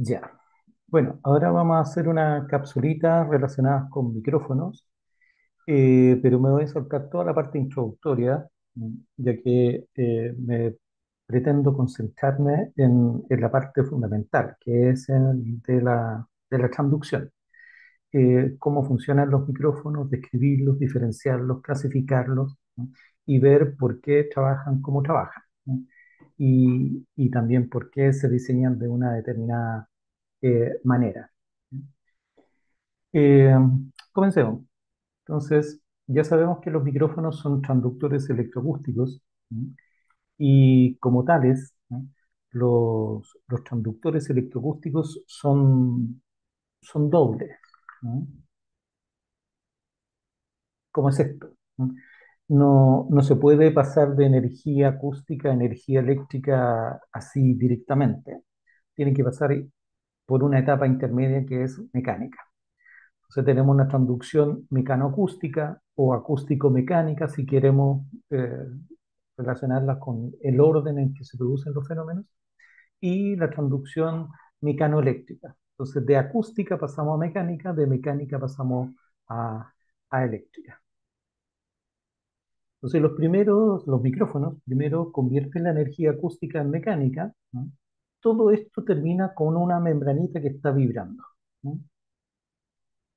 Ya. Bueno, ahora vamos a hacer una capsulita relacionada con micrófonos, pero me voy a saltar toda la parte introductoria, ya que me pretendo concentrarme en la parte fundamental, que es el de la transducción. Cómo funcionan los micrófonos, describirlos, diferenciarlos, clasificarlos, ¿no? Y ver por qué trabajan como trabajan, ¿no? Y también por qué se diseñan de una determinada manera. Eh, Comencemos. Entonces, ya sabemos que los micrófonos son transductores electroacústicos, ¿no? Y como tales, ¿no? Los transductores electroacústicos son dobles, ¿no? ¿Cómo es esto? ¿No? No se puede pasar de energía acústica a energía eléctrica así directamente. Tiene que pasar por una etapa intermedia que es mecánica. Entonces tenemos una transducción mecanoacústica o acústico-mecánica si queremos relacionarla con el orden en que se producen los fenómenos, y la transducción mecanoeléctrica. Entonces de acústica pasamos a mecánica, de mecánica pasamos a eléctrica. Entonces los micrófonos, primero convierten la energía acústica en mecánica, ¿no? Todo esto termina con una membranita que está vibrando, ¿no?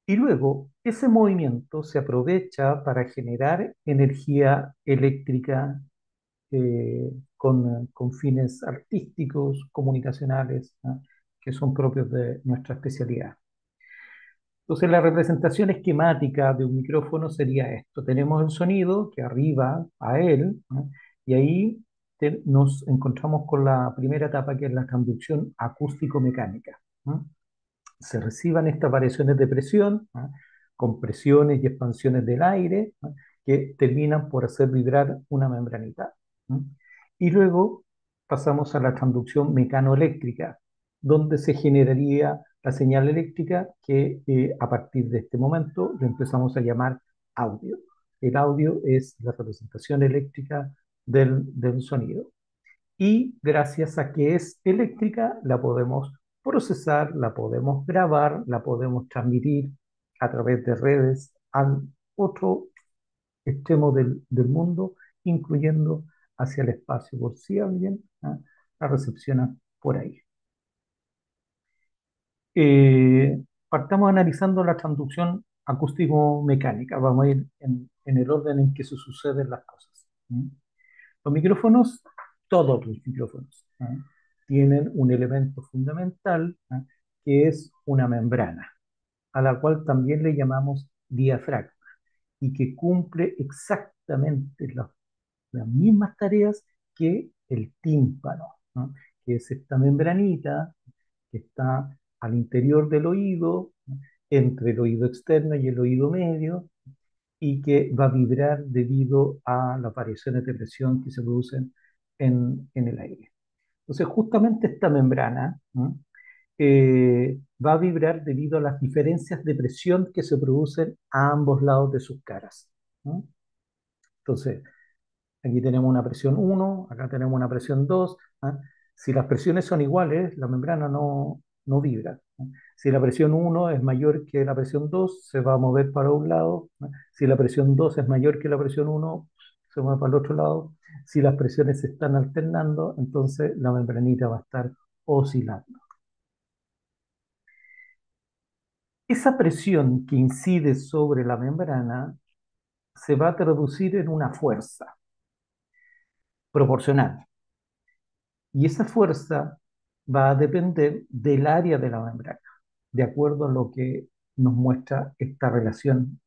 Y luego ese movimiento se aprovecha para generar energía eléctrica con fines artísticos, comunicacionales, ¿no? Que son propios de nuestra especialidad. Entonces, la representación esquemática de un micrófono sería esto. Tenemos el sonido que arriba a él, ¿no? Y ahí nos encontramos con la primera etapa, que es la transducción acústico-mecánica, ¿no? Se reciban estas variaciones de presión, ¿no? Compresiones y expansiones del aire, ¿no? Que terminan por hacer vibrar una membranita, ¿no? Y luego pasamos a la transducción mecanoeléctrica, donde se generaría la señal eléctrica que a partir de este momento le empezamos a llamar audio. El audio es la representación eléctrica del sonido. Y gracias a que es eléctrica, la podemos procesar, la podemos grabar, la podemos transmitir a través de redes al otro extremo del mundo, incluyendo hacia el espacio, por si alguien, ¿ah?, la recepciona por ahí. Partamos analizando la transducción acústico-mecánica. Vamos a ir en el orden en que se suceden las cosas. Los micrófonos, todos los micrófonos, tienen un elemento fundamental, que es una membrana, a la cual también le llamamos diafragma, y que cumple exactamente las mismas tareas que el tímpano, ¿no? Que es esta membranita que está al interior del oído, ¿no?, entre el oído externo y el oído medio, y que va a vibrar debido a las variaciones de presión que se producen en el aire. Entonces, justamente esta membrana, ¿no?, va a vibrar debido a las diferencias de presión que se producen a ambos lados de sus caras, ¿no? Entonces, aquí tenemos una presión 1, acá tenemos una presión 2, ¿ah? Si las presiones son iguales, la membrana no vibra, ¿no? Si la presión 1 es mayor que la presión 2, se va a mover para un lado, ¿no? Si la presión 2 es mayor que la presión 1, se mueve para el otro lado. Si las presiones se están alternando, entonces la membranita va a estar oscilando. Esa presión que incide sobre la membrana se va a traducir en una fuerza proporcional. Y esa fuerza va a depender del área de la membrana, de acuerdo a lo que nos muestra esta relación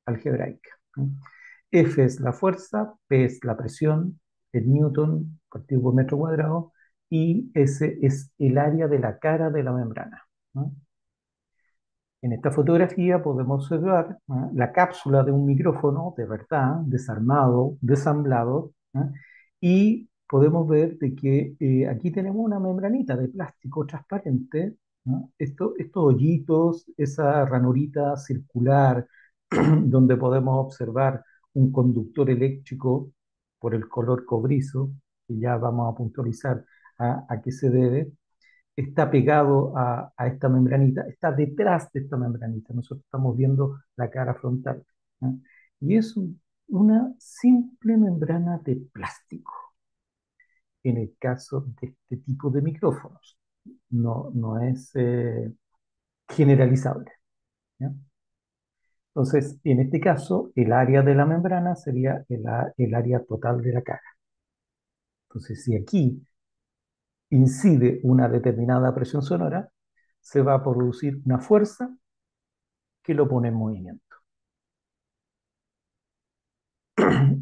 algebraica, ¿no? F es la fuerza, P es la presión, el newton partido por metro cuadrado, y S es el área de la cara de la membrana, ¿no? En esta fotografía podemos observar, ¿no?, la cápsula de un micrófono de verdad, desarmado, desamblado, ¿no? Y podemos ver de que aquí tenemos una membranita de plástico transparente, ¿no? Estos hoyitos, esa ranurita circular donde podemos observar un conductor eléctrico por el color cobrizo, que ya vamos a puntualizar a qué se debe. está pegado a esta membranita, está detrás de esta membranita. Nosotros estamos viendo la cara frontal. ¿No? Y es una simple membrana de plástico en el caso de este tipo de micrófonos. No es generalizable. ¿Ya? Entonces, en este caso, el área de la membrana sería el área total de la cara. Entonces, si aquí incide una determinada presión sonora, se va a producir una fuerza que lo pone en movimiento.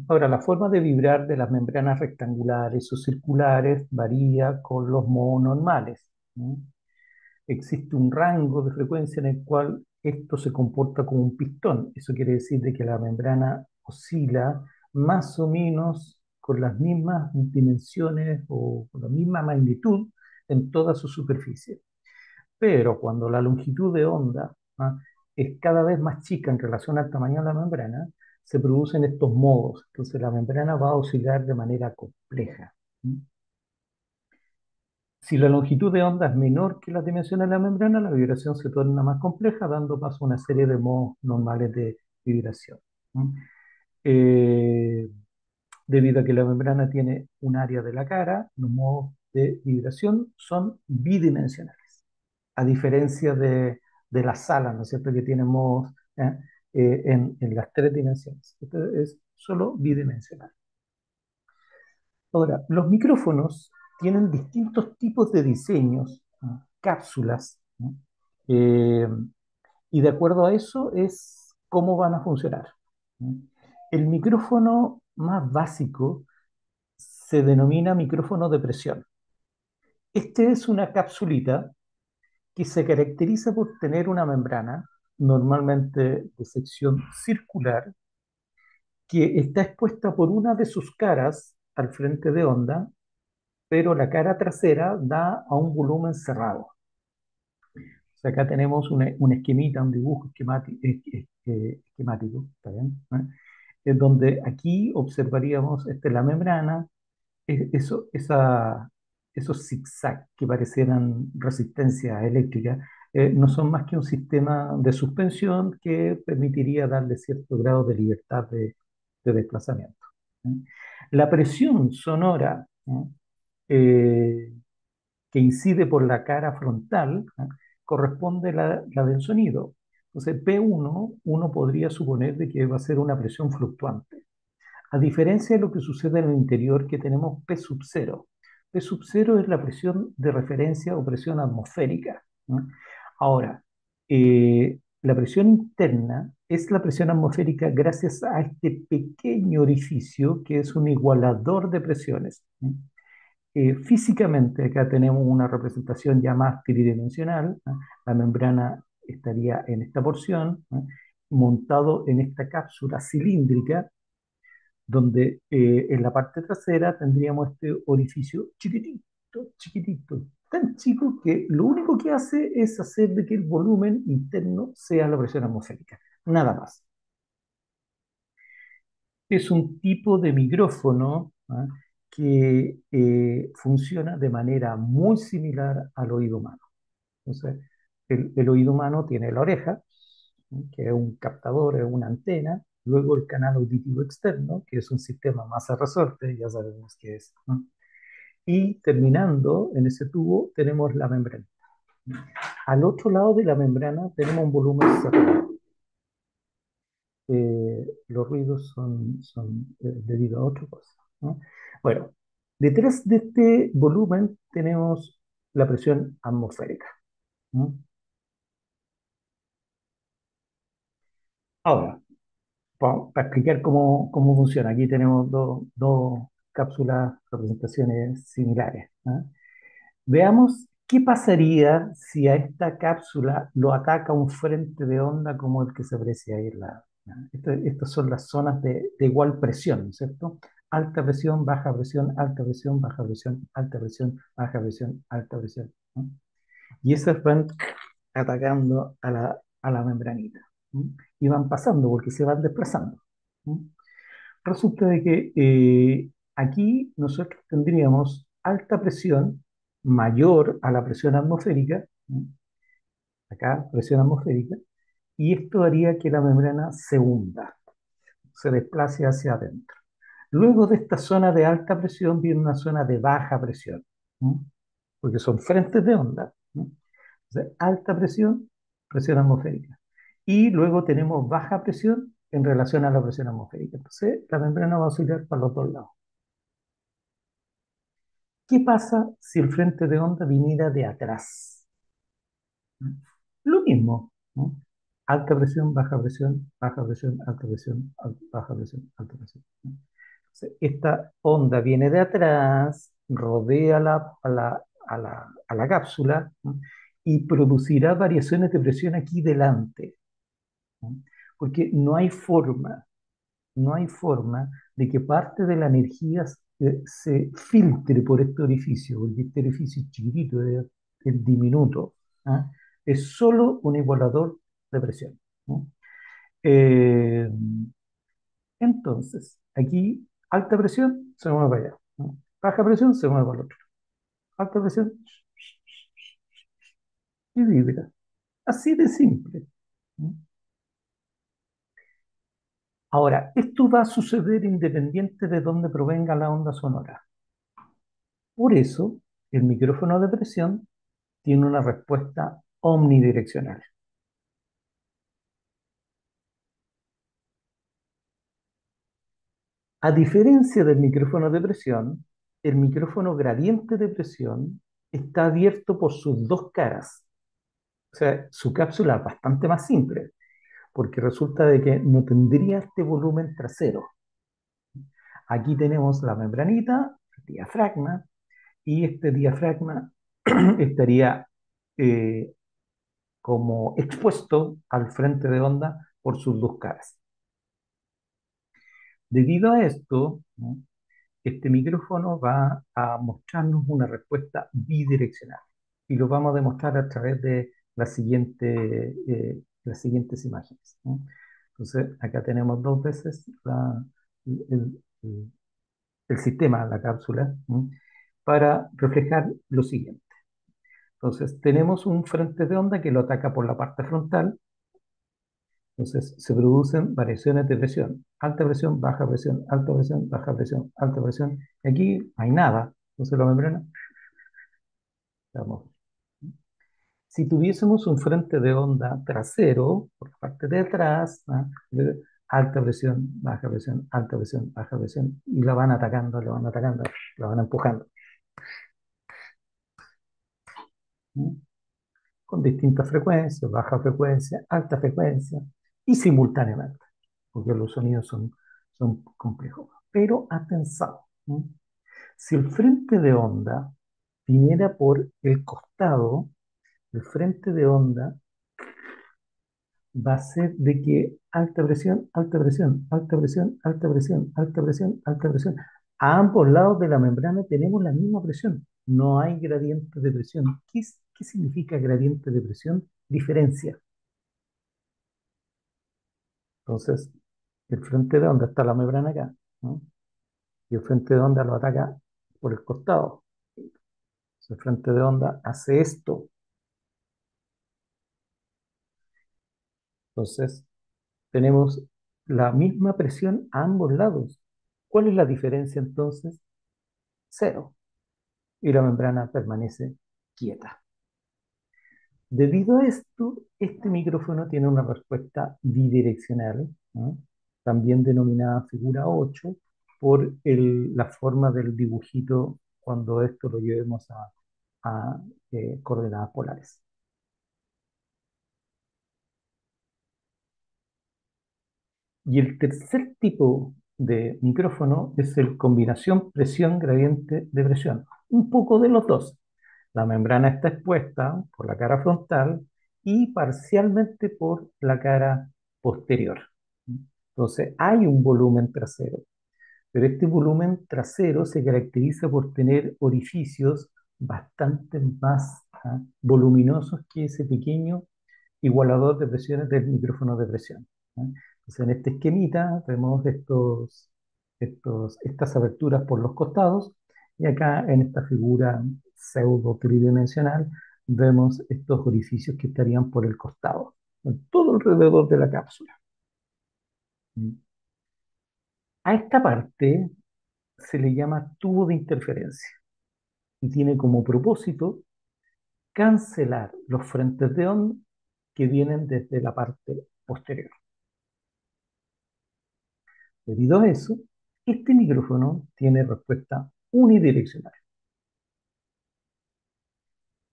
Ahora, la forma de vibrar de las membranas rectangulares o circulares varía con los mononormales. ¿No? Existe un rango de frecuencia en el cual esto se comporta como un pistón. Eso quiere decir de que la membrana oscila más o menos con las mismas dimensiones o con la misma magnitud en toda su superficie. Pero cuando la longitud de onda, ¿ah?, es cada vez más chica en relación al tamaño de la membrana, se producen estos modos. Entonces la membrana va a oscilar de manera compleja. ¿Mm? Si la longitud de onda es menor que las dimensiones de la membrana, la vibración se torna más compleja, dando paso a una serie de modos normales de vibración. ¿Mm? Eh, Debido a que la membrana tiene un área de la cara, los modos de vibración son bidimensionales, a diferencia de las salas, ¿no es cierto?, que tienen modos en las tres dimensiones. Esto es solo bidimensional. Ahora, los micrófonos tienen distintos tipos de diseños, ¿no?, cápsulas, ¿no? Eh, y de acuerdo a eso es cómo van a funcionar, ¿no? El micrófono más básico se denomina micrófono de presión. Este es una capsulita que se caracteriza por tener una membrana, normalmente de sección circular, que está expuesta por una de sus caras al frente de onda, pero la cara trasera da a un volumen cerrado. O sea, acá tenemos un esquemita, un dibujo esquemático, ¿está bien? ¿Eh? Es donde aquí observaríamos la membrana, eso, esos zigzags que parecieran resistencia eléctrica, no son más que un sistema de suspensión que permitiría darle cierto grado de libertad de desplazamiento. ¿Eh? La presión sonora, ¿no?, eh, que incide por la cara frontal, ¿no?, corresponde a la del sonido. Entonces, P1, uno podría suponer de que va a ser una presión fluctuante. A diferencia de lo que sucede en el interior, que tenemos P sub cero. P sub cero es la presión de referencia o presión atmosférica, ¿no? Ahora, la presión interna es la presión atmosférica gracias a este pequeño orificio que es un igualador de presiones, ¿no? Físicamente, acá tenemos una representación ya más tridimensional, ¿no? La membrana estaría en esta porción, ¿no?, montado en esta cápsula cilíndrica donde en la parte trasera tendríamos este orificio chiquitito, chiquitito, tan chico que lo único que hace es hacer de que el volumen interno sea la presión atmosférica, nada más. Es un tipo de micrófono, ¿ah?, que funciona de manera muy similar al oído humano. Entonces, el oído humano tiene la oreja, ¿no?, que es un captador, es una antena, luego el canal auditivo externo, que es un sistema masa resorte, ya sabemos qué es, ¿no? Y terminando en ese tubo tenemos la membrana. Al otro lado de la membrana tenemos un volumen cerrado. Los ruidos son debido a otra cosa, ¿no? Bueno, detrás de este volumen tenemos la presión atmosférica, ¿no? Ahora, para explicar cómo funciona, aquí tenemos dos cápsulas, representaciones similares, ¿no? Veamos qué pasaría si a esta cápsula lo ataca un frente de onda como el que se aprecia ahí en la... ¿no? Estas son las zonas de igual presión, ¿no es cierto? Alta presión, baja presión, alta presión, baja presión, alta presión, baja presión, alta presión, ¿no? Y esas van atacando a la membranita, ¿no? Y van pasando porque se van desplazando, ¿no? Resulta de que aquí nosotros tendríamos alta presión mayor a la presión atmosférica, ¿no? Acá presión atmosférica, y esto haría que la membrana se hunda, se desplace hacia adentro. Luego de esta zona de alta presión viene una zona de baja presión, ¿no? Porque son frentes de onda, ¿no? Entonces, alta presión, presión atmosférica. Y luego tenemos baja presión en relación a la presión atmosférica. Entonces, la membrana va a oscilar para los dos lados. ¿Qué pasa si el frente de onda viniera de atrás? Lo mismo, ¿no? Alta presión, baja presión, baja presión, alta presión, baja presión, alta presión, ¿no? Entonces, esta onda viene de atrás, rodea a la cápsula, ¿no? Y producirá variaciones de presión aquí delante, ¿no? Porque no hay forma de que parte de la energía se filtre por este orificio, porque este orificio es chiquitito, es diminuto, ¿ah? Es solo un igualador de presión, ¿no? Eh, entonces, aquí alta presión se mueve para allá, ¿no? Baja presión se mueve para el otro. Alta presión y vibra. Así de simple, ¿no? Ahora, esto va a suceder independiente de dónde provenga la onda sonora. Por eso, el micrófono de presión tiene una respuesta omnidireccional. A diferencia del micrófono de presión, el micrófono gradiente de presión está abierto por sus dos caras. O sea, su cápsula es bastante más simple, porque resulta de que no tendría este volumen trasero. Aquí tenemos la membranita, el diafragma, y este diafragma estaría eh, como expuesto al frente de onda por sus dos caras. Debido a esto, ¿no? Este micrófono va a mostrarnos una respuesta bidireccional y lo vamos a demostrar a través de las siguientes imágenes, ¿no? Entonces, acá tenemos dos veces el, el- el sistema, la cápsula, ¿no? Para reflejar lo siguiente. Entonces, tenemos un frente de onda que lo ataca por la parte frontal. Entonces, se producen variaciones de presión, alta presión, baja presión, alta presión, baja presión, alta presión. Y aquí no hay nada. Entonces, la membrana, vamos. Si tuviésemos un frente de onda trasero, por la parte de atrás, ¿no? Alta presión, baja presión, alta presión, baja presión, y la van atacando, la van empujando, ¿no? Con distintas frecuencias, baja frecuencia, alta frecuencia, y simultáneamente, porque los sonidos son complejos. Pero atención, ¿no? Si el frente de onda viniera por el costado, el frente de onda va a ser de que alta presión, alta presión, alta presión, alta presión, alta presión, alta presión. A ambos lados de la membrana tenemos la misma presión. No hay gradiente de presión. ¿Qué significa gradiente de presión? Diferencia. Entonces, el frente de onda está la membrana acá, ¿no? Y el frente de onda lo ataca por el costado. Entonces, el frente de onda hace esto. Entonces, tenemos la misma presión a ambos lados. ¿Cuál es la diferencia entonces? Cero. Y la membrana permanece quieta. Debido a esto, este micrófono tiene una respuesta bidireccional, ¿no? También denominada figura 8 por la forma del dibujito cuando esto lo llevemos a coordenadas polares. Y el tercer tipo de micrófono es el combinación presión-gradiente de presión. Un poco de los dos. La membrana está expuesta por la cara frontal y parcialmente por la cara posterior. Entonces, hay un volumen trasero, pero este volumen trasero se caracteriza por tener orificios bastante más voluminosos que ese pequeño igualador de presiones del micrófono de presión, ¿no? Entonces, en este esquemita vemos estas aberturas por los costados y acá en esta figura pseudo tridimensional, vemos estos orificios que estarían por el costado, en todo alrededor de la cápsula. A esta parte se le llama tubo de interferencia y tiene como propósito cancelar los frentes de onda que vienen desde la parte posterior. Debido a eso, este micrófono tiene respuesta unidireccional.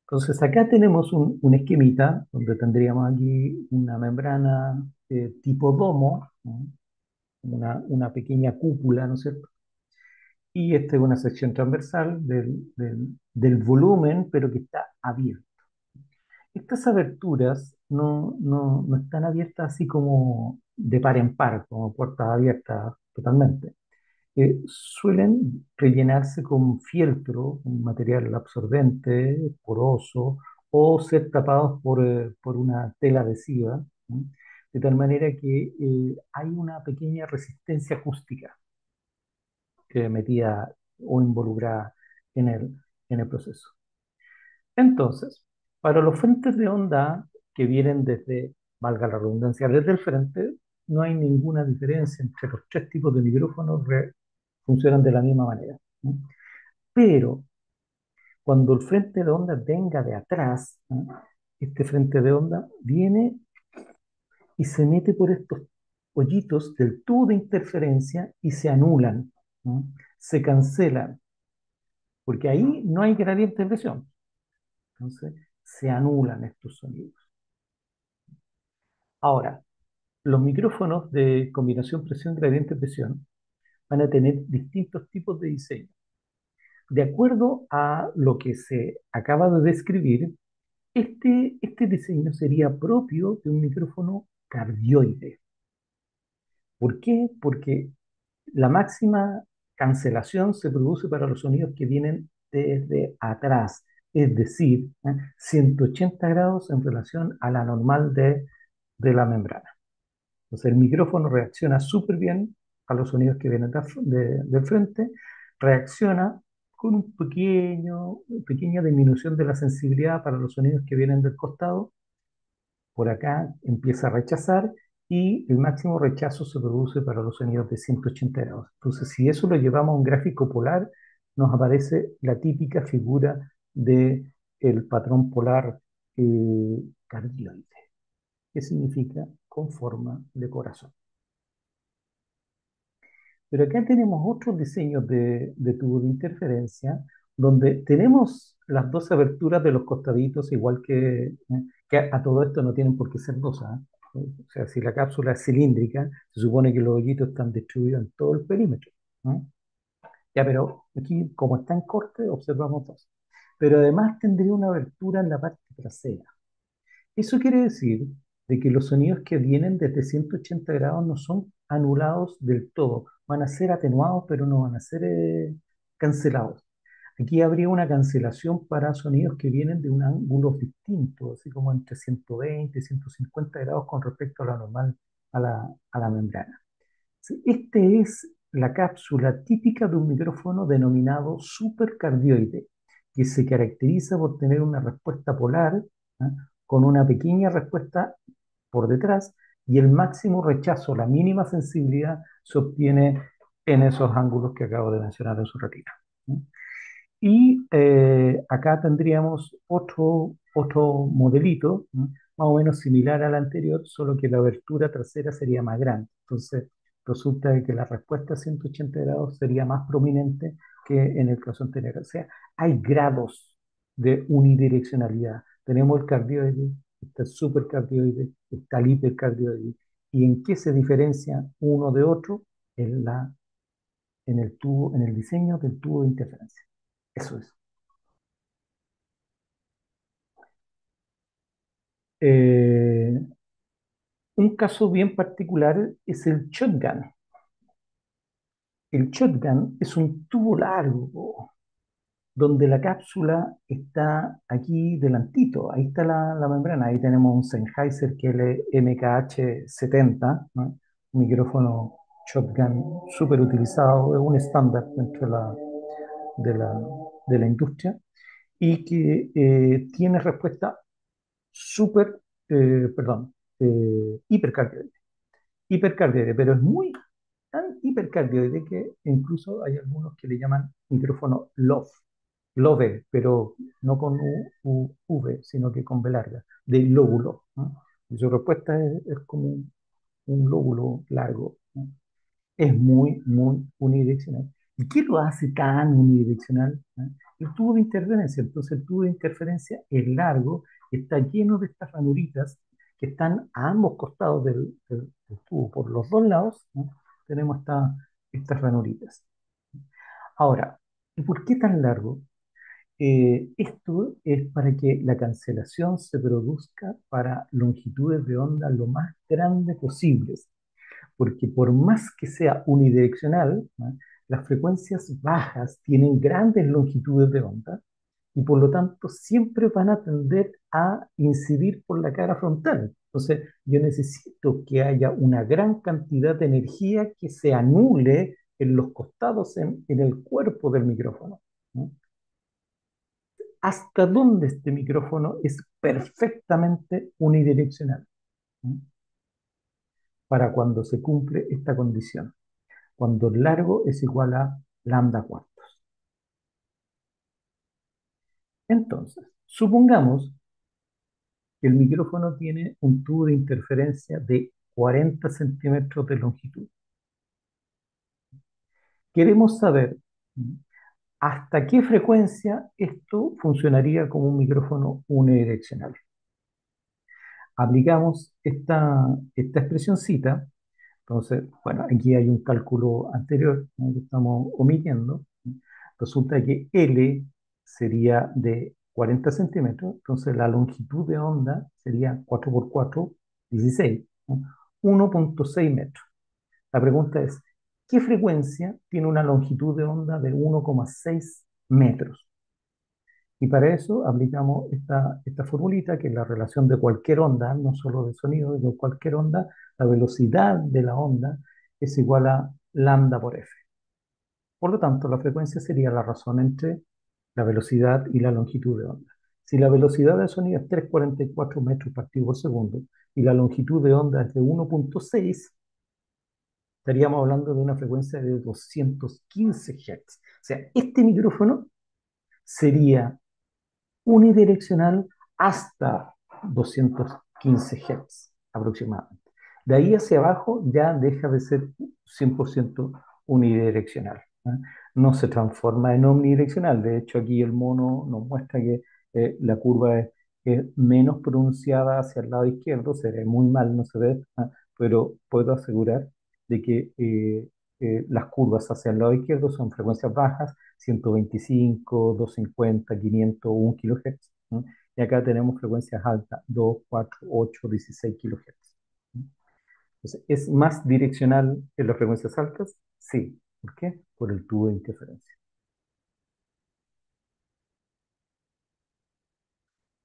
Entonces acá tenemos un esquemita donde tendríamos aquí una membrana tipo domo, ¿no? Una pequeña cúpula, ¿no es cierto? Y esta es una sección transversal del volumen, pero que está abierto. Estas aberturas no están abiertas así como de par en par, como puertas abiertas totalmente. Suelen rellenarse con fieltro, un material absorbente, poroso, o ser tapados por una tela adhesiva, ¿no? De tal manera que hay una pequeña resistencia acústica metida o involucrada en en el proceso. Entonces, para los frentes de onda que vienen desde, valga la redundancia, desde el frente, no hay ninguna diferencia entre los tres tipos de micrófonos, funcionan de la misma manera, ¿no? Pero cuando el frente de onda venga de atrás, ¿no? Este frente de onda viene y se mete por estos hoyitos del tubo de interferencia y se anulan, ¿no? Se cancelan, porque ahí no hay gradiente de presión. Entonces, se anulan estos sonidos. Ahora, los micrófonos de combinación presión-gradiente-presión van a tener distintos tipos de diseño. De acuerdo a lo que se acaba de describir, este diseño sería propio de un micrófono cardioide. ¿Por qué? Porque la máxima cancelación se produce para los sonidos que vienen desde atrás, es decir, 180 grados en relación a la normal de la membrana. Entonces el micrófono reacciona súper bien a los sonidos que vienen del frente, reacciona con pequeña disminución de la sensibilidad para los sonidos que vienen del costado. Por acá empieza a rechazar y el máximo rechazo se produce para los sonidos de 180 grados. Entonces, si eso lo llevamos a un gráfico polar, nos aparece la típica figura del patrón polar cardioide, que significa con forma de corazón. Pero acá tenemos otros diseños de tubo de interferencia donde tenemos las dos aberturas de los costaditos, igual que a todo esto no tienen por qué ser dos, ¿ah? O sea, si la cápsula es cilíndrica, se supone que los hoyitos están distribuidos en todo el perímetro, ¿no? Ya, pero aquí, como está en corte, observamos dos. Pero además tendría una abertura en la parte trasera. Eso quiere decir de que los sonidos que vienen desde 180 grados no son anulados del todo, van a ser atenuados, pero no van a ser cancelados. Aquí habría una cancelación para sonidos que vienen de un ángulo distinto, así como entre 120 y 150 grados con respecto a la normal, a la membrana. Sí, esta es la cápsula típica de un micrófono denominado supercardioide, que se caracteriza por tener una respuesta polar, ¿ah? Con una pequeña respuesta por detrás y el máximo rechazo, la mínima sensibilidad se obtiene en esos ángulos que acabo de mencionar en su ratito, ¿no? Y acá tendríamos otro modelito, ¿no? Más o menos similar al anterior, solo que la abertura trasera sería más grande. Entonces, resulta de que la respuesta a 180 grados sería más prominente que en el caso anterior. O sea, hay grados de unidireccionalidad. Tenemos el cardioide, está el supercardioide, está el hipercardioide. ¿Y en qué se diferencia uno de otro? En el diseño del tubo de interferencia. Eso es. Eh, un caso bien particular es el shotgun. El shotgun es un tubo largo donde la cápsula está aquí delantito. Ahí está la membrana. Ahí tenemos un Sennheiser que es el MKH70, ¿no? Un micrófono shotgun súper utilizado, es un estándar dentro de la industria. y que tiene respuesta súper, perdón, hipercardioide. Hipercardioide, pero es muy tan hipercardioide que incluso hay algunos que le llaman micrófono LOV, LOVE, pero no con V, sino que con V larga, de lóbulo, ¿no? Y su respuesta es como un lóbulo largo, ¿no? Es muy, muy unidireccional. ¿Y qué lo hace tan unidireccional? ¿No? El tubo de interferencia. Entonces, el tubo de interferencia es largo, está lleno de estas ranuritas que están a ambos costados del tubo, por los dos lados, ¿no? Tenemos estas ranuritas. Ahora, ¿y por qué tan largo? Esto es para que la cancelación se produzca para longitudes de onda lo más grandes posibles, porque por más que sea unidireccional, ¿no? Las frecuencias bajas tienen grandes longitudes de onda y por lo tanto siempre van a tender a incidir por la cara frontal. Entonces, yo necesito que haya una gran cantidad de energía que se anule en los costados, en el cuerpo del micrófono, ¿no? Hasta dónde este micrófono es perfectamente unidireccional, ¿no? Para cuando se cumple esta condición, cuando el largo es igual a lambda cuartos. Entonces, supongamos que el micrófono tiene un tubo de interferencia de 40 centímetros de longitud. Queremos saber hasta qué frecuencia esto funcionaría como un micrófono unidireccional. Aplicamos esta expresioncita. Entonces, bueno, aquí hay un cálculo anterior, ¿no?, que estamos omitiendo. Resulta que L sería de 40 centímetros, entonces la longitud de onda sería 4 por 4, 16, ¿no? 1,6 metros. La pregunta es, ¿qué frecuencia tiene una longitud de onda de 1,6 metros? Y para eso aplicamos esta formulita, que es la relación de cualquier onda, no solo de sonido, de cualquier onda. La velocidad de la onda es igual a lambda por f. Por lo tanto, la frecuencia sería la razón entre la velocidad y la longitud de onda. Si la velocidad del sonido es 3,44 metros partido por segundo y la longitud de onda es de 1,6, estaríamos hablando de una frecuencia de 215 Hz. O sea, este micrófono sería unidireccional hasta 215 Hz aproximadamente. De ahí hacia abajo ya deja de ser 100% unidireccional, ¿eh? No se transforma en omnidireccional. De hecho, aquí el mono nos muestra que la curva es menos pronunciada hacia el lado izquierdo, se ve muy mal, no se ve, ¿eh? Pero puedo asegurar de que las curvas hacia el lado izquierdo son frecuencias bajas, 125, 250, 500, 1 kHz, ¿no? Y acá tenemos frecuencias altas, 2, 4, 8, 16 kHz, ¿no? Entonces, ¿es más direccional en las frecuencias altas? Sí. ¿Por qué? Por el tubo de interferencia.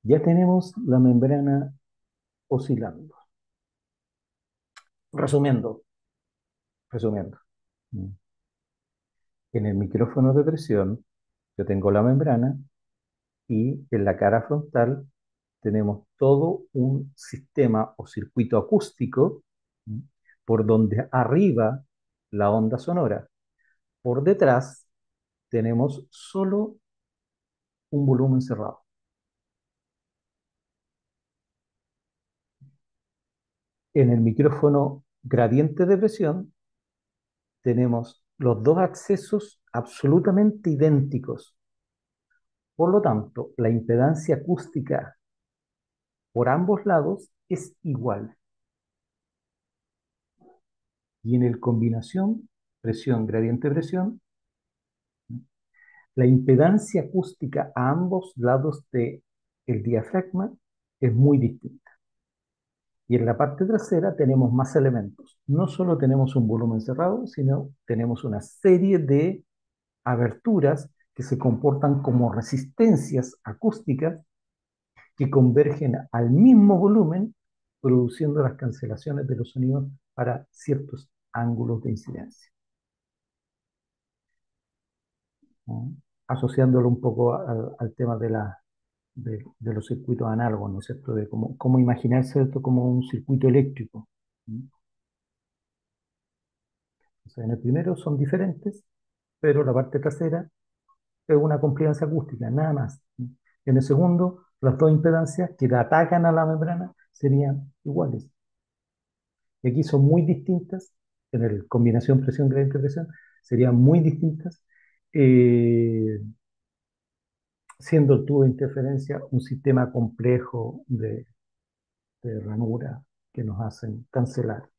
Ya tenemos la membrana oscilando. Resumiendo, resumiendo. En el micrófono de presión, yo tengo la membrana y en la cara frontal tenemos todo un sistema o circuito acústico, ¿m?, por donde arriba la onda sonora. Por detrás tenemos solo un volumen cerrado. En el micrófono gradiente de presión tenemos los dos accesos absolutamente idénticos. Por lo tanto, la impedancia acústica por ambos lados es igual. Y en el combinación presión, gradiente, presión, la impedancia acústica a ambos lados del diafragma es muy distinta. Y en la parte trasera tenemos más elementos. No solo tenemos un volumen cerrado, sino tenemos una serie de aberturas que se comportan como resistencias acústicas que convergen al mismo volumen, produciendo las cancelaciones de los sonidos para ciertos ángulos de incidencia, ¿no? asociándolo un poco al tema de los circuitos análogos, ¿no es cierto? De cómo imaginarse esto como un circuito eléctrico. ¿Mm? O sea, en el primero son diferentes, pero la parte trasera es una complicancia acústica, nada más. ¿Mm? En el segundo, las dos impedancias que atacan a la membrana serían iguales. Y aquí son muy distintas, en el combinación presión gradiente presión, serían muy distintas, eh, siendo el tubo de interferencia un sistema complejo de ranura que nos hacen cancelar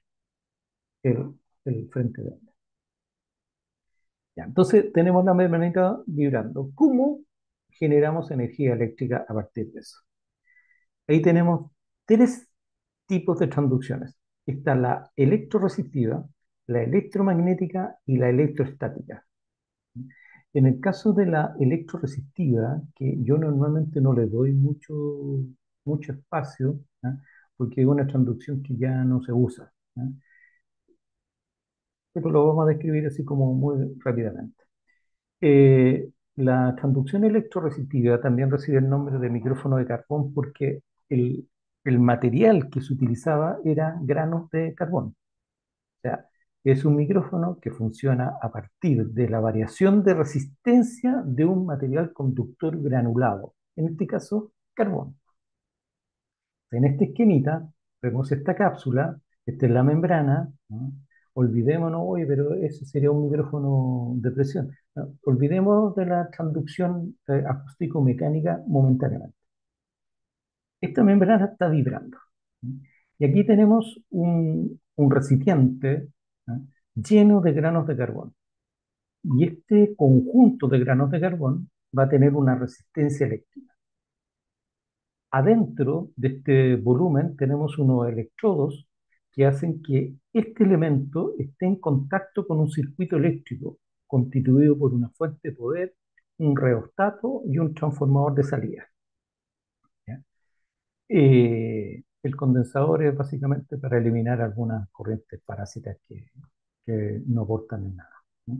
el, el frente de onda. Ya, entonces tenemos la membranita vibrando. ¿Cómo generamos energía eléctrica a partir de eso? Ahí tenemos tres tipos de transducciones. Está la electroresistiva, la electromagnética y la electroestática. En el caso de la electroresistiva, que yo normalmente no le doy mucho espacio, ¿ah? Porque es una transducción que ya no se usa, ¿ah? Pero lo vamos a describir así como muy rápidamente. La transducción electroresistiva también recibe el nombre de micrófono de carbón porque el, el material que se utilizaba era granos de carbón. O sea, es un micrófono que funciona a partir de la variación de resistencia de un material conductor granulado, en este caso, carbón. En esta esquemita vemos esta cápsula, esta es la membrana, ¿no? Olvidémonos, oye, pero eso sería un micrófono de presión. No, olvidemos de la transducción acústico-mecánica momentáneamente. Esta membrana está vibrando, ¿no? Y aquí tenemos un recipiente, ¿no? Lleno de granos de carbón. Y este conjunto de granos de carbón va a tener una resistencia eléctrica. Adentro de este volumen tenemos unos electrodos que hacen que este elemento esté en contacto con un circuito eléctrico constituido por una fuente de poder, un reostato y un transformador de salida. ¿Ya? El condensador es básicamente para eliminar algunas corrientes parásitas que no aportan en nada, ¿no?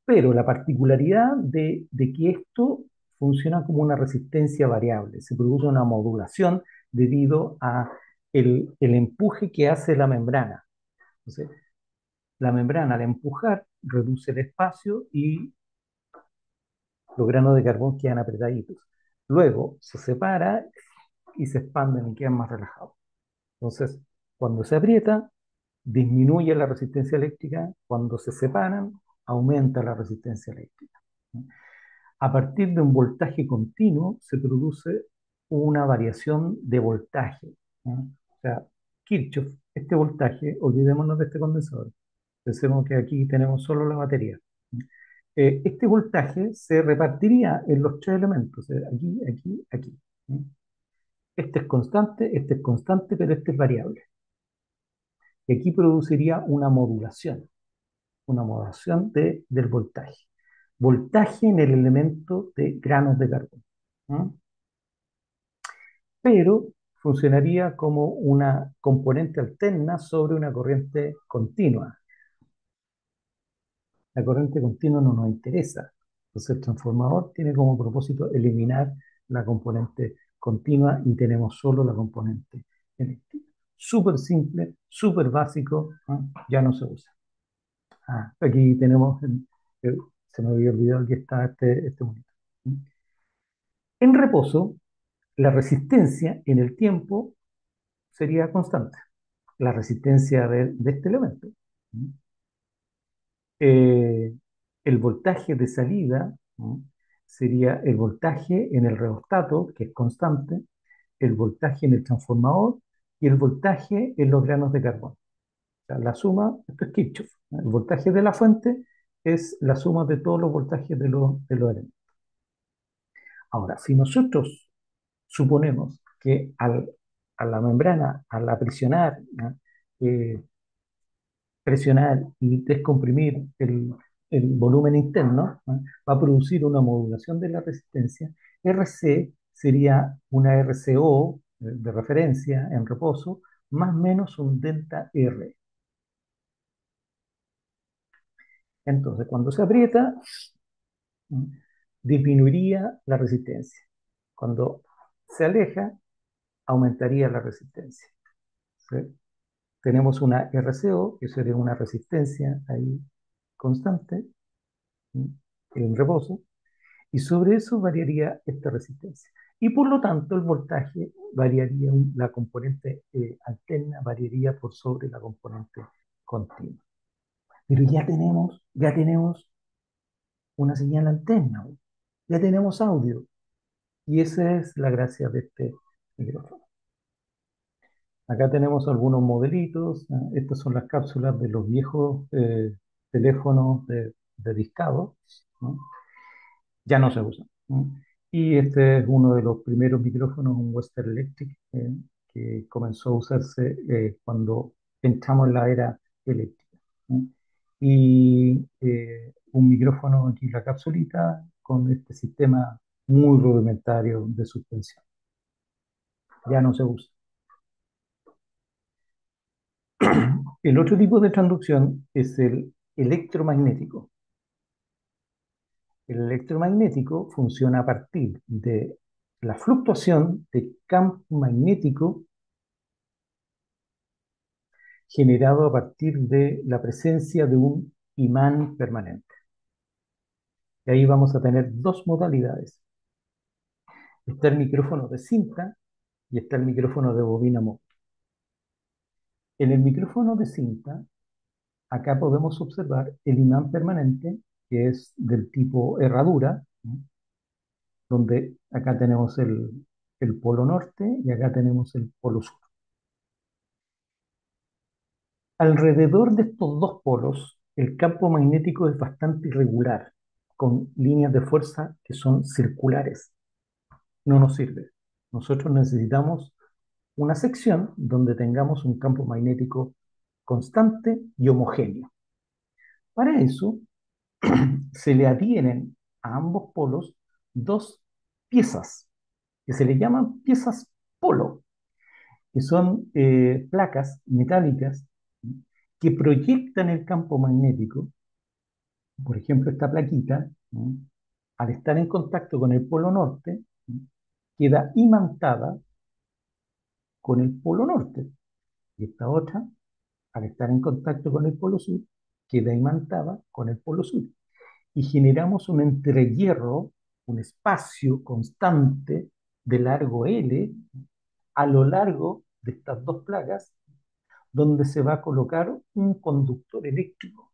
Pero la particularidad de que esto funciona como una resistencia variable, se produce una modulación debido a el empuje que hace la membrana. Entonces, la membrana al empujar reduce el espacio y los granos de carbón quedan apretaditos. Luego se separa y se expanden y quedan más relajados. Entonces, cuando se aprieta, disminuye la resistencia eléctrica, cuando se separan, aumenta la resistencia eléctrica. A partir de un voltaje continuo se produce una variación de voltaje, ¿no? O sea, Kirchhoff, este voltaje, olvidémonos de este condensador, pensemos que aquí tenemos solo la batería. Este voltaje se repartiría en los tres elementos, aquí, aquí, aquí, ¿no? Este es constante, pero este es variable. Y aquí produciría una modulación del voltaje. Voltaje en el elemento de granos de carbón, ¿no? Pero funcionaría como una componente alterna sobre una corriente continua. La corriente continua no nos interesa. Entonces el transformador tiene como propósito eliminar la componente continua y tenemos solo la componente eléctrica. Súper simple, súper básico, ¿no? Ya no se usa. Aquí tenemos, eh, se me había olvidado que está este monitor. En reposo, la resistencia en el tiempo sería constante, la resistencia de este elemento. Eh, el voltaje de salida, ¿no? Sería el voltaje en el reostato, que es constante, el voltaje en el transformador y el voltaje en los granos de carbón. O sea, la suma, esto es Kirchhoff, ¿no? El voltaje de la fuente es la suma de todos los voltajes de los elementos. Ahora, si nosotros suponemos que a la membrana, al aprisionar, ¿no? Presionar y descomprimir el volumen interno, ¿no? Va a producir una modulación de la resistencia. RC sería una RCO de referencia en reposo, más o menos un delta R. Entonces, cuando se aprieta, ¿no? disminuiría la resistencia. Cuando se aleja, aumentaría la resistencia. ¿Sí? Tenemos una RCO, que sería una resistencia ahí constante, ¿sí? En reposo, y sobre eso variaría esta resistencia. Y por lo tanto, el voltaje variaría, la componente alterna variaría por sobre la componente continua. Pero ya tenemos una señal alterna, ya tenemos audio, y esa es la gracia de este micrófono. Acá tenemos algunos modelitos. Estas son las cápsulas de los viejos teléfonos de discado, ¿no? Ya no se usan, ¿no? Y este es uno de los primeros micrófonos, un Western Electric, que comenzó a usarse cuando entramos en la era eléctrica, ¿no? Y un micrófono aquí, la capsulita, con este sistema muy rudimentario de suspensión. Ya no se usa. El otro tipo de transducción es el electromagnético. El electromagnético funciona a partir de la fluctuación de campo magnético generado a partir de la presencia de un imán permanente. Y ahí vamos a tener dos modalidades. Está el micrófono de cinta y está el micrófono de bobina móvil. En el micrófono de cinta, acá podemos observar el imán permanente, que es del tipo herradura, ¿no? Donde acá tenemos el polo norte y acá tenemos el polo sur. Alrededor de estos dos polos, el campo magnético es bastante irregular, con líneas de fuerza que son circulares. No nos sirve. Nosotros necesitamos una sección donde tengamos un campo magnético constante y homogéneo. Para eso, se le adhieren a ambos polos dos piezas que se le llaman piezas polo, que son placas metálicas que proyectan el campo magnético. Por ejemplo, esta plaquita, ¿no? Al estar en contacto con el polo norte, ¿no? Queda imantada con el polo norte. Y esta otra, al estar en contacto con el polo sur, queda imantada con el polo sur. Y generamos un entrehierro, un espacio constante de largo L a lo largo de estas dos placas, donde se va a colocar un conductor eléctrico.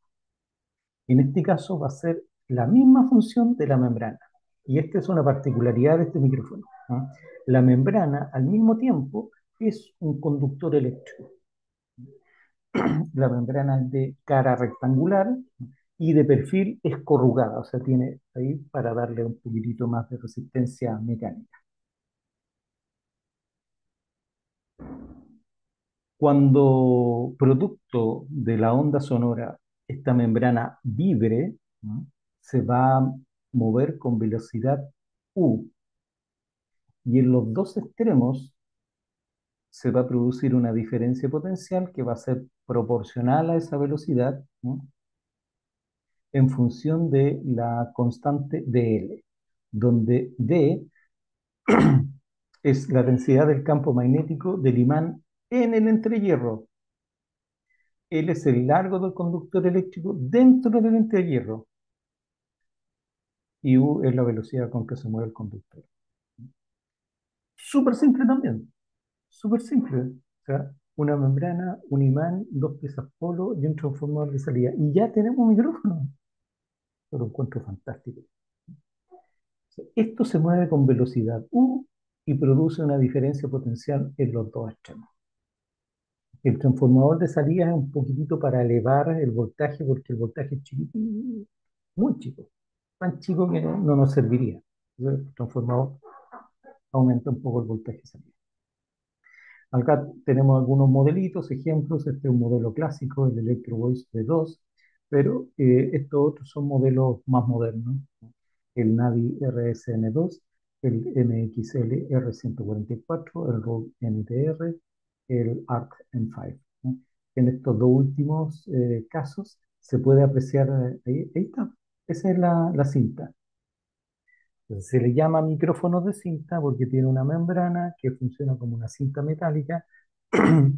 En este caso va a ser la misma función de la membrana. Y esta es una particularidad de este micrófono, ¿no? La membrana al mismo tiempo es un conductor eléctrico. La membrana es de cara rectangular y de perfil es corrugada, o sea, tiene ahí para darle un poquitito más de resistencia mecánica. Cuando producto de la onda sonora esta membrana vibre, ¿no? Se va a mover con velocidad U y en los dos extremos se va a producir una diferencia potencial que va a ser proporcional a esa velocidad, ¿no? En función de la constante dL, donde D es la densidad del campo magnético del imán en el entrehierro. L es el largo del conductor eléctrico dentro del entrehierro y U es la velocidad con que se mueve el conductor. Súper simple también, súper simple. O sea, una membrana, un imán, dos piezas polo y un transformador de salida. Y ya tenemos un micrófono. Yo lo encuentro fantástico. O sea, esto se mueve con velocidad U y produce una diferencia potencial en los dos extremos. El transformador de salida es un poquitito para elevar el voltaje porque el voltaje es chiquitito, muy chico, tan chico que no nos serviría. Entonces, el transformador aumenta un poco el voltaje de salida. Acá tenemos algunos modelitos, ejemplos. Este es un modelo clásico, el Electro Voice V2, pero estos otros son modelos más modernos, ¿no? El Navi RSN2, el MXL R144, el Rode NTR, el ARC M5, ¿no? En estos dos últimos casos se puede apreciar, ahí está, esa es la cinta. Entonces, se le llama micrófono de cinta porque tiene una membrana que funciona como una cinta metálica,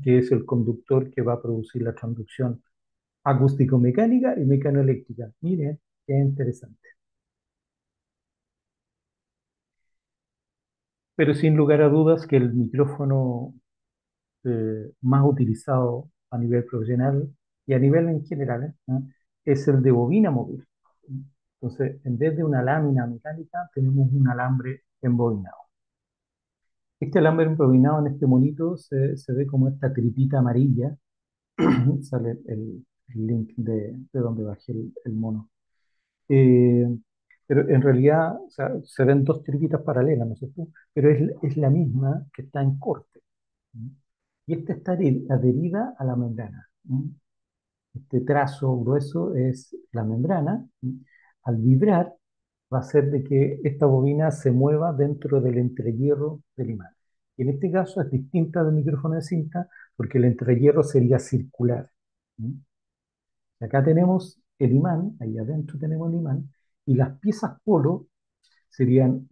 que es el conductor que va a producir la transducción acústico-mecánica y mecanoeléctrica. Mire, qué interesante. Pero sin lugar a dudas que el micrófono más utilizado a nivel profesional y a nivel en general, ¿no? Es el de bobina móvil. Entonces, en vez de una lámina metálica, tenemos un alambre embobinado. Este alambre embobinado en este monito se ve como esta tripita amarilla. Sale el link de donde bajé el mono. Eh, pero en realidad, o sea, se ven dos tripitas paralelas, ¿no es cierto? Pero es la misma que está en corte. ¿Mm? Y esta está adherida a la membrana. ¿Mm? Este trazo grueso es la membrana. ¿Mm? Al vibrar, va a hacer de que esta bobina se mueva dentro del entrehierro del imán. Y en este caso es distinta del micrófono de cinta porque el entrehierro sería circular. ¿Mm? Acá tenemos el imán, ahí adentro tenemos el imán, y las piezas polo serían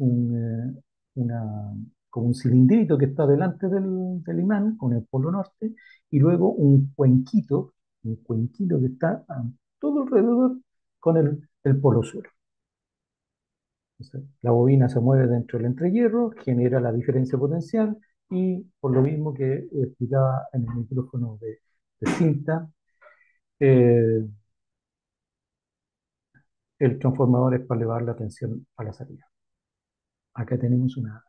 como un cilindrito que está delante del imán, con el polo norte, y luego un cuenquito que está a todo alrededor con el polo sur. Entonces, la bobina se mueve dentro del entrehierro, genera la diferencia potencial, y por lo mismo que explicaba en el micrófono de cinta, eh, el transformador es para elevar la tensión a la salida. Acá tenemos una,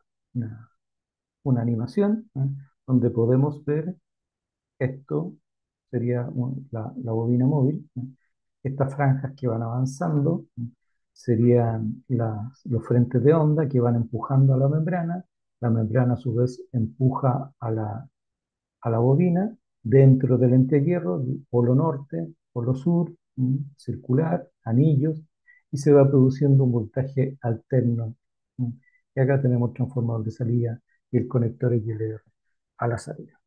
una animación, ¿eh? Donde podemos ver esto, sería la bobina móvil, ¿eh? Estas franjas que van avanzando, ¿eh? Serían los frentes de onda que van empujando a la membrana a su vez empuja a la bobina dentro del entrehierro, polo norte, polo sur, circular, anillos, y se va produciendo un voltaje alterno. Y acá tenemos el transformador de salida y el conector XLR a la salida.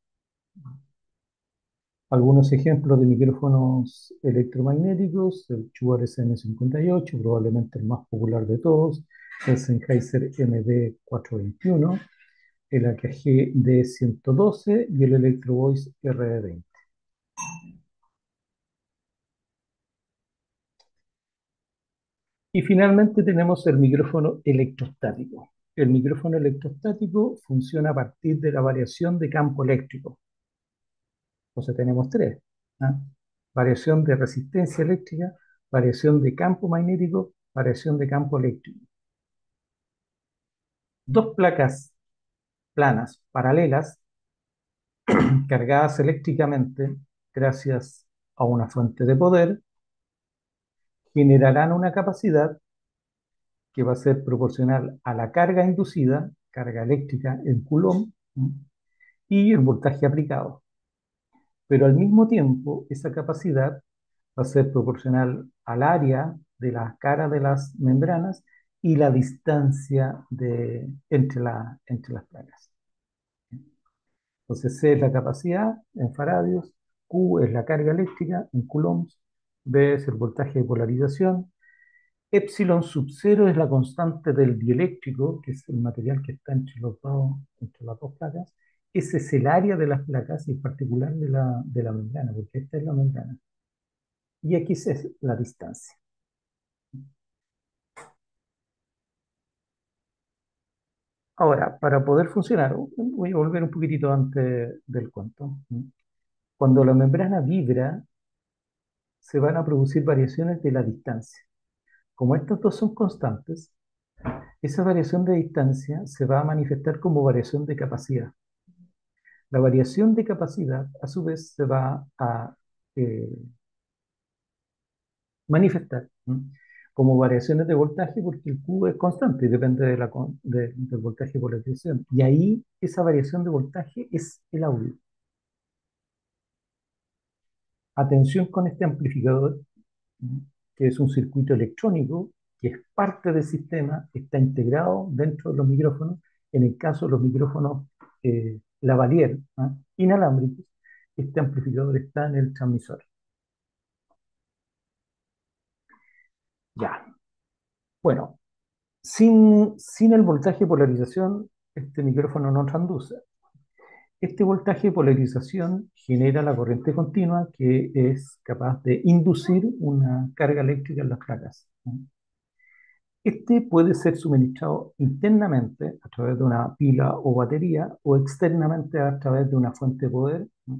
Algunos ejemplos de micrófonos electromagnéticos: el Shure SM58, probablemente el más popular de todos, el Sennheiser MD421, el AKG D112 y el Electro Voice RE20. Y finalmente tenemos el micrófono electrostático. El micrófono electrostático funciona a partir de la variación de campo eléctrico. Entonces tenemos tres: ¿ah? Variación de resistencia eléctrica, variación de campo magnético, variación de campo eléctrico. Dos placas planas paralelas cargadas eléctricamente gracias a una fuente de poder generarán una capacidad que va a ser proporcional a la carga inducida, carga eléctrica en Coulomb, y el voltaje aplicado. Pero al mismo tiempo, esa capacidad va a ser proporcional al área de la cara de las membranas y la distancia entre las placas. Entonces, C es la capacidad en faradios, Q es la carga eléctrica en coulombs, B es el voltaje de polarización, epsilon sub cero es la constante del dieléctrico, que es el material que está entre las dos placas. Ese es el área de las placas y en particular de la membrana, porque esta es la membrana. Y X es la distancia. Ahora, para poder funcionar, voy a volver un poquitito antes del cuento. Cuando la membrana vibra, se van a producir variaciones de la distancia. Como estos dos son constantes, esa variación de distancia se va a manifestar como variación de capacidad. La variación de capacidad, a su vez, se va a eh, manifestar, ¿no? Como variaciones de voltaje, porque el Q es constante y depende del voltaje por la polarización. Y ahí esa variación de voltaje es el audio. Atención con este amplificador, ¿no? Que es un circuito electrónico que es parte del sistema, está integrado dentro de los micrófonos. En el caso de los micrófonos lavalier, ¿no? Inalámbricos, este amplificador está en el transmisor. Ya, bueno, Sin el voltaje de polarización, este micrófono no transduce. Este voltaje de polarización genera la corriente continua que es capaz de inducir una carga eléctrica en las placas. Este puede ser suministrado internamente a través de una pila o batería o externamente a través de una fuente de poder, ¿no?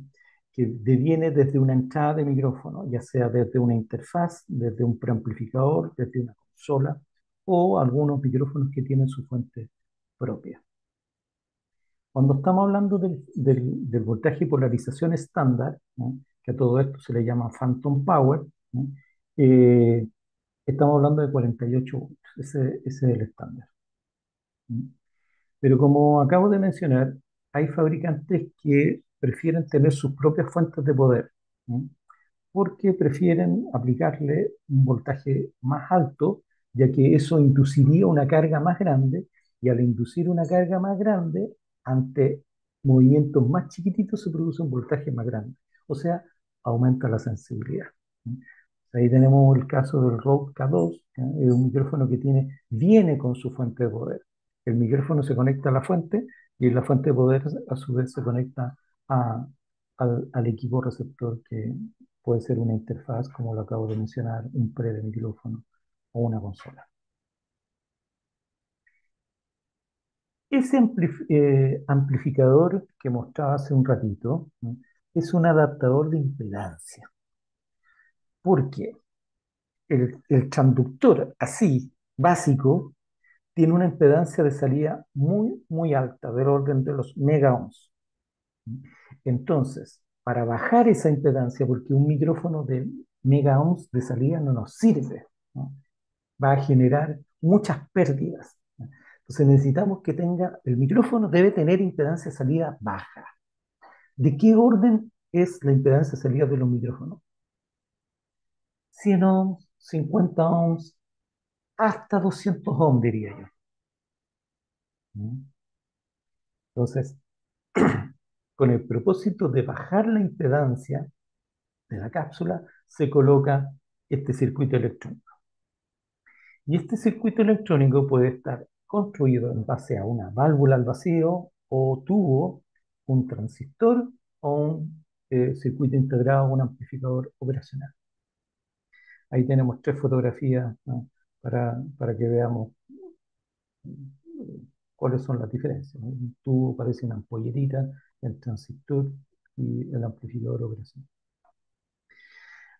Que deviene desde una entrada de micrófono, ya sea desde una interfaz, desde un preamplificador, desde una consola o algunos micrófonos que tienen su fuente propia. Cuando estamos hablando del voltaje y polarización estándar, ¿no? Que a todo esto se le llama phantom power, ¿no? Eh, estamos hablando de 48 volts, ese es el estándar. ¿No? Pero como acabo de mencionar, hay fabricantes que prefieren tener sus propias fuentes de poder, ¿no? Porque prefieren aplicarle un voltaje más alto, ya que eso induciría una carga más grande, y al inducir una carga más grande, ante movimientos más chiquititos se produce un voltaje más grande, o sea, aumenta la sensibilidad. Ahí tenemos el caso del Rode K2, ¿ya? Es un micrófono que viene con su fuente de poder. El micrófono se conecta a la fuente y la fuente de poder a su vez se conecta a, al equipo receptor, que puede ser una interfaz, como lo acabo de mencionar, un pre de micrófono o una consola. Ese amplificador que mostraba hace un ratito, ¿no? Es un adaptador de impedancia. ¿Por qué? El transductor, así, básico, tiene una impedancia de salida muy, muy alta, del orden de los megaohms. Entonces, para bajar esa impedancia, porque un micrófono de megaohms de salida no nos sirve, ¿no? Va a generar muchas pérdidas. Entonces necesitamos que el micrófono debe tener impedancia de salida baja. ¿De qué orden es la impedancia de salida de los micrófonos? 100 ohms, 50 ohms, hasta 200 ohms, diría yo. Entonces, con el propósito de bajar la impedancia de la cápsula, se coloca este circuito electrónico. Y este circuito electrónico puede estar construido en base a una válvula al vacío o tubo, un transistor o un circuito integrado, un amplificador operacional. Ahí tenemos tres fotografías, ¿no? Para que veamos cuáles son las diferencias, ¿no? Un tubo parece una ampollerita, el transistor y el amplificador operacional.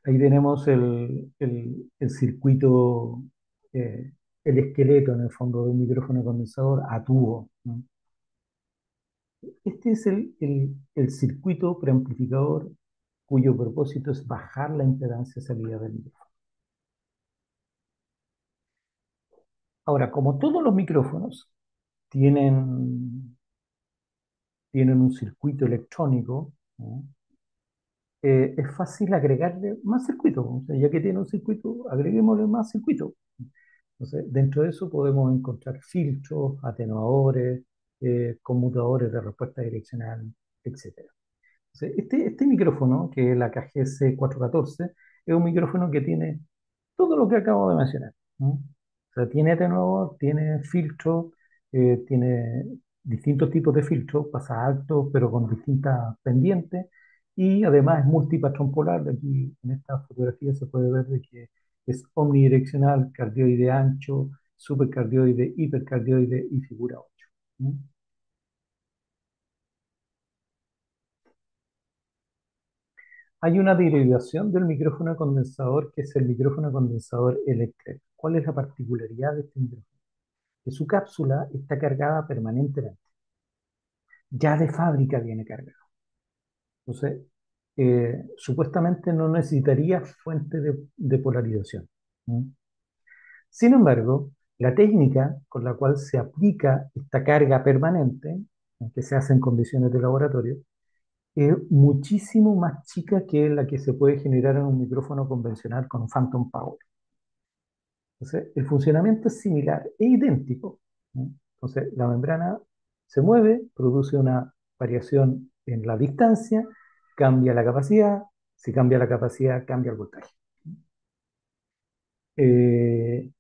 Ahí tenemos el circuito, eh, el esqueleto en el fondo de un micrófono condensador a tubo, ¿no? Este es el circuito preamplificador cuyo propósito es bajar la impedancia de salida del micrófono. Ahora, como todos los micrófonos tienen, tienen un circuito electrónico, ¿no? Es fácil agregarle más circuitos. O sea, ya que tiene un circuito, agreguémosle más circuitos. Entonces, dentro de eso podemos encontrar filtros, atenuadores, conmutadores de respuesta direccional, etcétera. Entonces, este micrófono, que es la KGS 414, es un micrófono que tiene todo lo que acabo de mencionar, ¿no? O sea, tiene atenuador, tiene filtro, tiene distintos tipos de filtros, pasa alto, pero con distintas pendientes, y además es multipatrón polar. Aquí en esta fotografía se puede ver de que es omnidireccional, cardioide ancho, supercardioide, hipercardioide y figura 8. ¿No? Hay una derivación del micrófono condensador que es el micrófono condensador eléctrico. ¿Cuál es la particularidad de este micrófono? Que su cápsula está cargada permanentemente. Ya de fábrica viene cargado. Entonces, supuestamente no necesitaría fuente de polarización. ¿Mm? Sin embargo, la técnica con la cual se aplica esta carga permanente, que se hace en condiciones de laboratorio, es muchísimo más chica que la que se puede generar en un micrófono convencional con Phantom Power. Entonces, el funcionamiento es similar, es idéntico, ¿no? Entonces, la membrana se mueve, produce una variación en la distancia, cambia la capacidad, si cambia la capacidad, cambia el voltaje. Eh,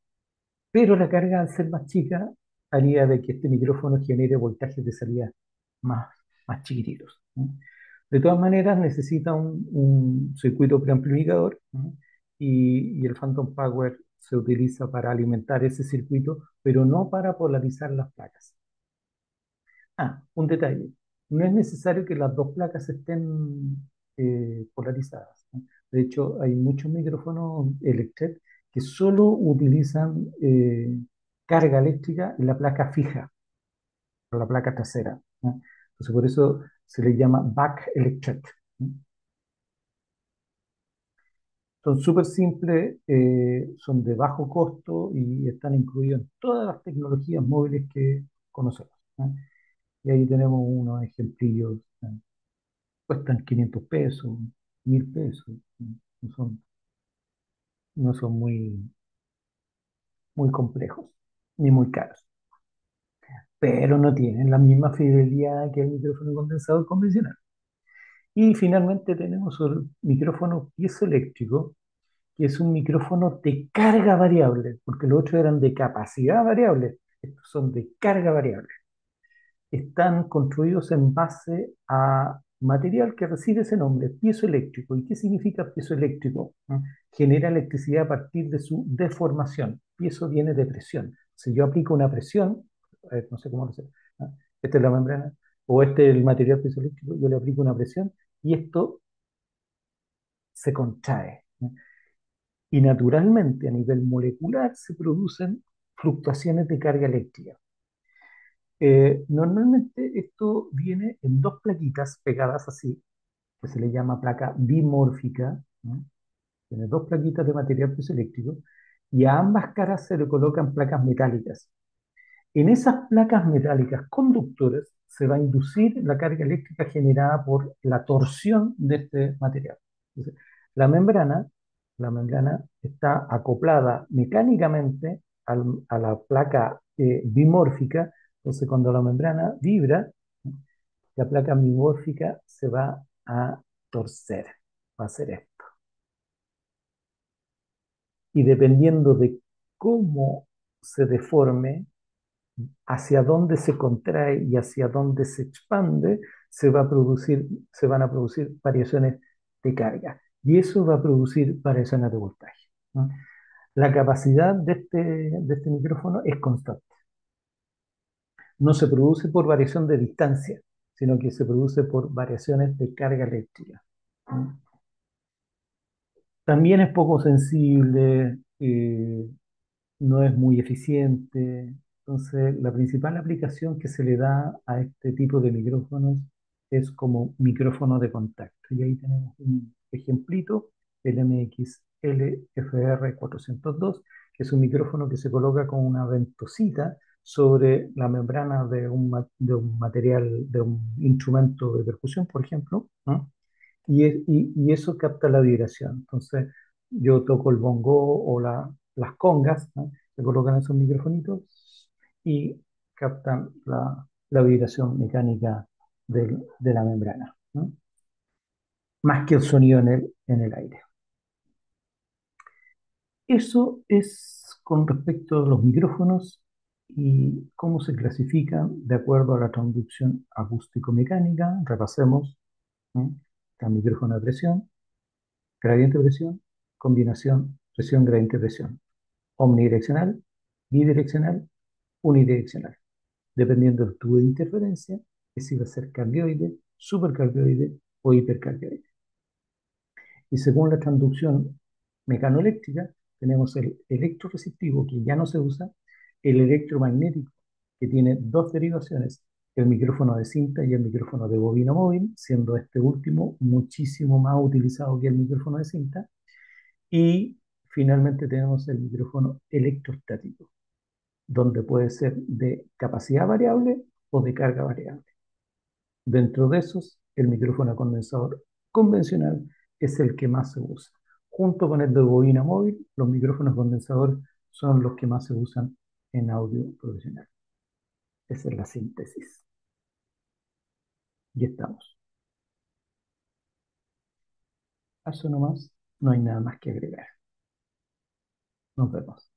pero la carga al ser más chica haría de que este micrófono genere voltajes de salida más, más chiquititos, ¿no? De todas maneras, necesita un circuito preamplificador, ¿no? Y el Phantom Power se utiliza para alimentar ese circuito, pero no para polarizar las placas. Ah, un detalle. No es necesario que las dos placas estén polarizadas, ¿no? De hecho, hay muchos micrófonos Electret que solo utilizan carga eléctrica en la placa fija, o la placa trasera, ¿no? Entonces, por eso se le llama back Electret, ¿no? Son súper simples, son de bajo costo y están incluidos en todas las tecnologías móviles que conocemos, ¿no? Y ahí tenemos unos ejemplillos, ¿no? Cuestan 500 pesos, 1000 pesos, ¿no? No son muy complejos ni muy caros, pero no tienen la misma fidelidad que el micrófono condensador convencional. Y finalmente tenemos el micrófono piezoeléctrico, que es un micrófono de carga variable, porque los otros eran de capacidad variable, estos son de carga variable. Están construidos en base a material que recibe ese nombre, piezoeléctrico. ¿Y qué significa piezoeléctrico? ¿No? Genera electricidad a partir de su deformación. Piezo viene de presión. Si yo aplico una presión, no sé cómo lo sé, ¿no? Esta es la membrana, o este es el material piezoeléctrico, yo le aplico una presión y esto se contrae, ¿no? Y naturalmente a nivel molecular se producen fluctuaciones de carga eléctrica. Normalmente esto viene en dos plaquitas pegadas así, que se le llama placa bimórfica, ¿no? Tiene dos plaquitas de material piezoeléctrico y a ambas caras se le colocan placas metálicas. En esas placas metálicas conductoras se va a inducir la carga eléctrica generada por la torsión de este material. Entonces, la membrana, la membrana está acoplada mecánicamente a la placa bimórfica. Entonces, cuando la membrana vibra, la placa bimórfica se va a torcer, va a hacer esto. Y dependiendo de cómo se deforme, hacia dónde se contrae y hacia dónde se expande, se van a producir variaciones de carga. Y eso va a producir variaciones de voltaje, ¿no? La capacidad de este micrófono es constante. No se produce por variación de distancia, sino que se produce por variaciones de carga eléctrica, ¿no? También es poco sensible, no es muy eficiente. Entonces, la principal aplicación que se le da a este tipo de micrófonos es como micrófono de contacto. Y ahí tenemos un ejemplito, el MXL-FR402, que es un micrófono que se coloca con una ventosita sobre la membrana de un material, de un instrumento de percusión, por ejemplo, ¿no? Y eso capta la vibración. Entonces, yo toco el bongo o las congas, ¿no? Se colocan esos microfonitos y captan la vibración mecánica de la membrana, ¿no? Más que el sonido en el aire. Eso es con respecto a los micrófonos y cómo se clasifican de acuerdo a la transducción acústico-mecánica. Repasemos, ¿no? Está el micrófono de presión, gradiente de presión, combinación, presión, gradiente, presión, omnidireccional, bidireccional, unidireccional, dependiendo del tubo de interferencia, que si va a ser cardioide, supercardioide o hipercardioide. Y según la transducción mecanoeléctrica, tenemos el electroreceptivo, que ya no se usa, el electromagnético, que tiene dos derivaciones, el micrófono de cinta y el micrófono de bobina móvil, siendo este último muchísimo más utilizado que el micrófono de cinta. Y finalmente tenemos el micrófono electrostático, donde puede ser de capacidad variable o de carga variable. Dentro de esos, el micrófono condensador convencional es el que más se usa. Junto con el de bobina móvil, los micrófonos condensadores son los que más se usan en audio profesional. Esa es la síntesis. Y estamos. A eso nomás, no hay nada más que agregar. Nos vemos.